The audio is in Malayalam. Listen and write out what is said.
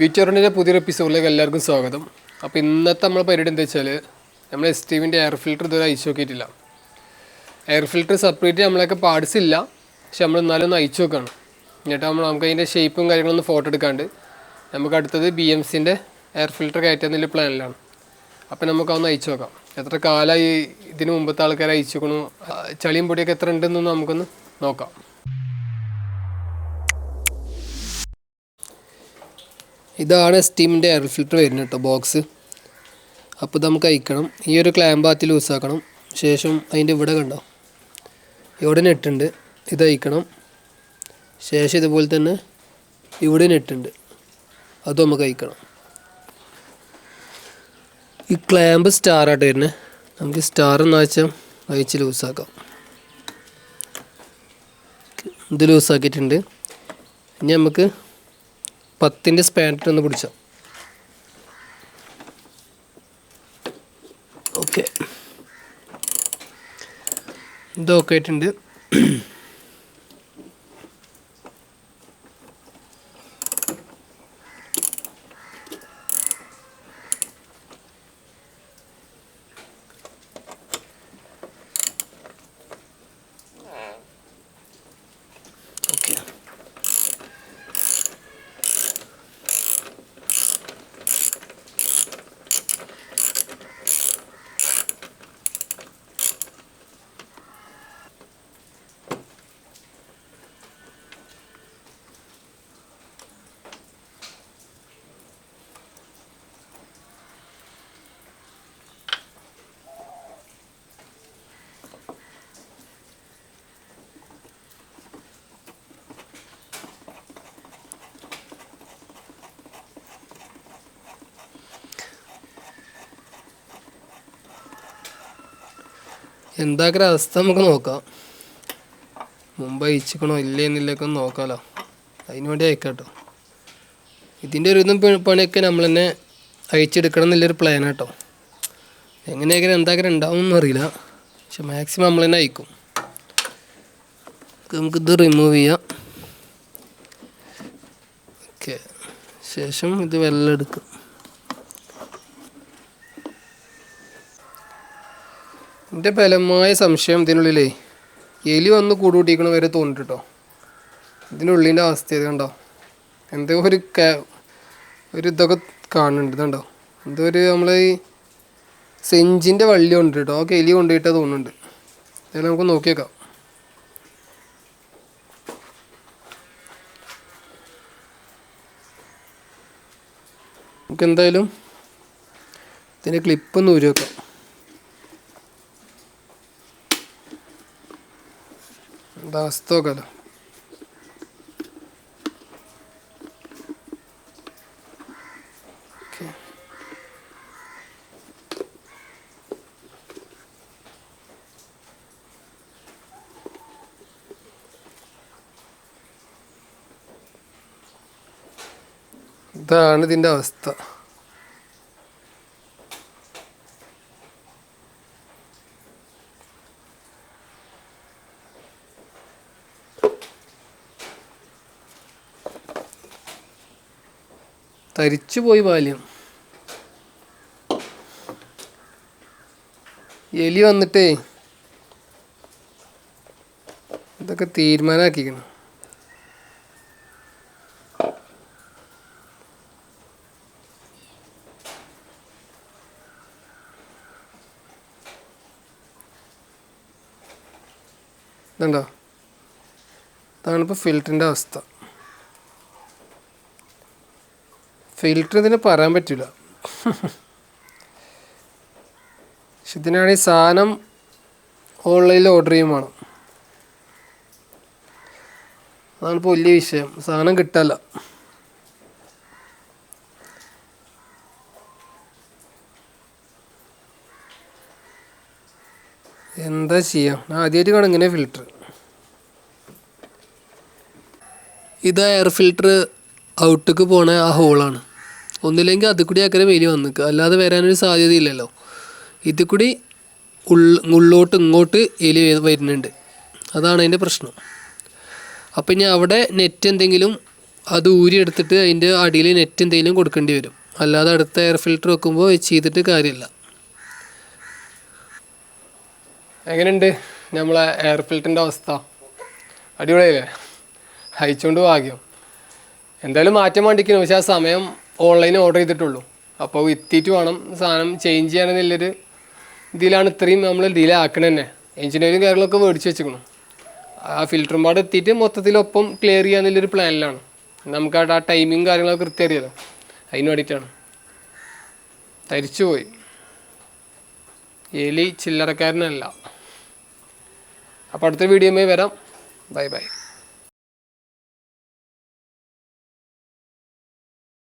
വ്യൂച്ചറിൻ്റെ പുതിയൊരു എപ്പിസോഡിലേക്ക് എല്ലാവർക്കും സ്വാഗതം. അപ്പോൾ ഇന്നത്തെ നമ്മളെ പരിപാടി എന്താ വെച്ചാൽ നമ്മൾ എസ്റ്റീവിൻ്റെ എയർ ഫിൽറ്റർ ഇതുവരെ അയച്ചു നോക്കിയിട്ടില്ല. എയർ ഫിൽറ്റർ സെപ്പറേറ്റ് നമ്മളൊക്കെ പാർട്സ് ഇല്ല, പക്ഷെ നമ്മൾ എന്നാലും ഒന്ന് അയച്ചു നോക്കുകയാണ്. എന്നിട്ട് നമുക്ക് അതിൻ്റെ ഷേപ്പും കാര്യങ്ങളൊന്നും ഫോട്ടോ എടുക്കാണ്ട് നമുക്ക് അടുത്തത് BMCൻ്റെ എയർ ഫിൽറ്റർ കയറ്റുന്നതിൽ പ്ലാനിലാണ്. അപ്പോൾ നമുക്കതൊന്ന് അയച്ചു നോക്കാം. എത്ര കാലമായി ഇതിന് മുമ്പത്തെ ആൾക്കാർ അയച്ചു നോക്കണു, ചളിയും പൊടിയൊക്കെ എത്ര ഉണ്ടെന്നൊന്ന് നമുക്കൊന്ന് നോക്കാം. ഇതാണ് എസ്റ്റീമിൻ്റെ എയർ ഫിൽറ്റർ വരുന്നത് കേട്ടോ, ബോക്സ്. അപ്പോൾ നമുക്ക് അയക്കണം. ഈ ഒരു ക്ലാമ്പാത്തി ലൂസാക്കണം. ശേഷം അതിൻ്റെ ഇവിടെ കണ്ടോ, ഇവിടെ നെട്ടുണ്ട്, ഇത് അയക്കണം. ശേഷം ഇതുപോലെ തന്നെ ഇവിടെ നെട്ടുണ്ട്, അതും നമുക്ക് അയക്കണം. ഈ ക്ലാമ്പ് സ്റ്റാറായിട്ട് വരുന്നത്. നമുക്ക് സ്റ്റാർ എന്ന് വെച്ചാൽ അയച്ച് ലൂസാക്കാം. ഇത് ലൂസാക്കിയിട്ടുണ്ട്. ഇനി നമുക്ക് 10ൻ്റെ സ്പാൻഡർ ഒന്ന് പിടിച്ചാൽ ഓക്കെ. ഇതൊക്കെ ആയിട്ടുണ്ട്. എന്താക്കിയ അവസ്ഥ നമുക്ക് നോക്കാം. മുമ്പ് അയച്ചിക്കണോ ഇല്ലേ എന്നില്ലൊക്കെ ഒന്ന് നോക്കാമല്ലോ. അതിന് വേണ്ടി അയക്കാട്ടോ. ഇതിൻ്റെ ഒരു ഇതും പണിയൊക്കെ നമ്മൾ തന്നെ അയച്ചെടുക്കണം എന്നുള്ളൊരു പ്ലാൻ കേട്ടോ. എങ്ങനെയൊക്കെ എന്താക്കിയ ഉണ്ടാവുമെന്നൊന്നും അറിയില്ല, പക്ഷെ മാക്സിമം നമ്മൾ തന്നെ അയക്കും. നമുക്കിത് റിമൂവ് ചെയ്യാം. ഓക്കെ. ശേഷം ഇത് വെള്ളം എടുക്കും. എൻ്റെ ബലമായ സംശയം ഇതിനുള്ളിലേ എലി വന്ന് കൂടുകൂട്ടിക്കണം വരെ തോന്നിട്ട് കേട്ടോ. ഇതിനുള്ളിൻ്റെ അവസ്ഥ ഇത് കണ്ടോ, എന്തോ ഒരു ഇതൊക്കെ കാണുന്നുണ്ട്. ഇതുണ്ടോ, എന്തോ ഒരു നമ്മൾ ഈ സെഞ്ചിൻ്റെ വള്ളി കൊണ്ട് കേട്ടോ, ആ എലി കൊണ്ടുപോയിട്ടാ തോന്നുന്നുണ്ട്. അതായത് നമുക്ക് നോക്കിയേക്കാം. നമുക്ക് എന്തായാലും ഇതിൻ്റെ ക്ലിപ്പൊന്ന് ഊരി വെക്കാം. അവസ്ഥ നോക്കാലോ. ഇതാണ് ഇതിൻ്റെ അവസ്ഥ. തരിച്ചു പോയി ബാല്യം. എലി വന്നിട്ടേ ഇതൊക്കെ തീരുമാനമാക്കിക്കണം. ഇതുണ്ടോ, ഇതാണിപ്പോൾ ഫിൽറ്ററിൻ്റെ അവസ്ഥ. ഫിൽറ്റർ ഇതിന് പറയാൻ പറ്റില്ല, പക്ഷെ ഇതിനാണെങ്കിൽ സാധനം ഓൺലൈനിൽ ഓർഡർ ചെയ്യും വേണം. അതാണിപ്പോൾ വലിയ വിഷയം, സാധനം കിട്ടല്ല. എന്താ ചെയ്യാം, ഞാൻ ആദ്യമായിട്ട് കാണും ഇങ്ങനെ ഫിൽറ്റർ. ഇത് എയർ ഫിൽറ്റർ ഔട്ടേക്ക് പോണ ആ ഹോളാണ്. ഒന്നില്ലെങ്കിൽ അതിൽ കൂടി അക്കരെ വെയിൽ വന്നിക്കുക, അല്ലാതെ വരാനൊരു സാധ്യതയില്ലല്ലോ. ഇതിൽ കൂടി ഉള്ളോട്ട് ഇങ്ങോട്ട് എലി വരുന്നുണ്ട്, അതാണ് അതിൻ്റെ പ്രശ്നം. അപ്പം ഇനി അവിടെ നെറ്റ് എന്തെങ്കിലും അത് ഊരിയെടുത്തിട്ട് അതിൻ്റെ അടിയിൽ നെറ്റ് എന്തെങ്കിലും കൊടുക്കേണ്ടി വരും. അല്ലാതെ അടുത്ത എയർ ഫിൽറ്റർ വെക്കുമ്പോൾ ചെയ്തിട്ട് കാര്യമില്ല. എങ്ങനെയുണ്ട് നമ്മളെ എയർ ഫിൽറ്ററിൻ്റെ അവസ്ഥ? അടിപൊളിയല്ലേ? അയച്ചുകൊണ്ട് ഭാഗ്യം. എന്തായാലും മാറ്റം വേണ്ടിക്കുന്നു. പക്ഷേ ആ സമയം ഓൺലൈൻ ഓർഡർ ചെയ്തിട്ടുള്ളൂ. അപ്പോൾ എത്തിയിട്ട് വേണം സാധനം ചേഞ്ച് ചെയ്യാനെന്നുള്ളൊരു ഇതിലാണ് ഇത്രയും നമ്മൾ ഡിലേ ആക്കണത് തന്നെ. എഞ്ചിനീയറിങ് കാര്യങ്ങളൊക്കെ മേടിച്ച് വെച്ചിരിക്കണം. ആ ഫിൽറ്ററും പാടെ എത്തിയിട്ട് മൊത്തത്തിലൊപ്പം ക്ലിയർ ചെയ്യാന്നുള്ളൊരു പ്ലാനിലാണ്. നമുക്ക് ആ ടൈമിങ് കാര്യങ്ങളൊക്കെ കൃത്യം അറിയാലോ, അതിന് വേണ്ടിയിട്ടാണ്. തരിച്ചുപോയി. എലി ചില്ലറക്കാരനല്ല. അപ്പോൾ അടുത്ത വീഡിയോയുമായി വരാം. Bye bye.